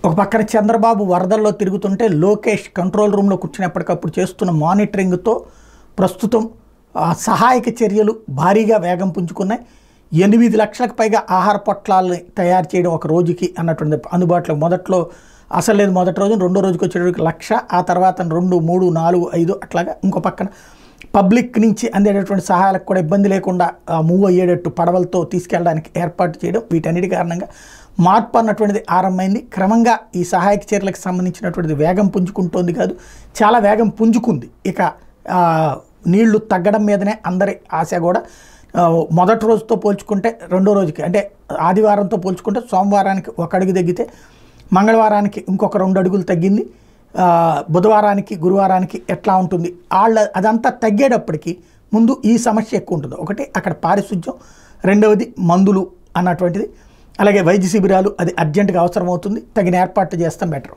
ఒక పక్కన చంద్రబాబు వరదల్లో తిరుగుతుంటే లోకేష్ కంట్రోల్ రూమ్లో కూర్చునేప్పటికప్పుడు చేస్తున్న మానిటరింగ్తో ప్రస్తుతం సహాయక చర్యలు భారీగా వేగం పుంజుకున్నాయి. 8 లక్షలకు పైగా ఆహార పొట్లాలని తయారు చేయడం ఒక రోజుకి అన్నటువంటి అందుబాటులో మొదట్లో అసలు లేదు. మొదటి రోజు రెండో రోజుకి వచ్చేటప్పటికి 1,00,000, ఆ తర్వాత 2, 3, 4, 5 అట్లాగా. ఇంకో పక్కన పబ్లిక్ నుంచి అందేటటువంటి సహాయాలకు కూడా ఇబ్బంది లేకుండా మూవ్ అయ్యేటట్టు పడవలతో తీసుకెళ్ళడానికి ఏర్పాటు చేయడం, వీటన్నిటి కారణంగా మార్పు అన్నటువంటిది ఆరంభమైంది. క్రమంగా ఈ సహాయక చర్యలకు సంబంధించినటువంటిది వేగం పుంజుకుంటోంది కాదు, చాలా వేగం పుంజుకుంది. ఇక నీళ్లు తగ్గడం మీదనే అందరి ఆశ కూడా. మొదటి రోజుతో పోల్చుకుంటే రెండో రోజుకి, అంటే ఆదివారంతో పోల్చుకుంటే సోమవారానికి 1 అడుగు తగ్గితే మంగళవారానికి ఇంకొక 2 అడుగులు తగ్గింది. బుధవారానికి గురువారానికి ఎట్లా ఉంటుంది అదంతా తగ్గేటప్పటికి ముందు ఈ సమస్య ఎక్కువ ఉంటుంది. ఒకటి అక్కడ పారిశుధ్యం, రెండవది మందులు అన్నటువంటిది, అలాగే వైద్య శిబిరాలు, అది అర్జెంటుగా అవసరం అవుతుంది. తగిన ఏర్పాట్లు చేస్తాం బెటర్.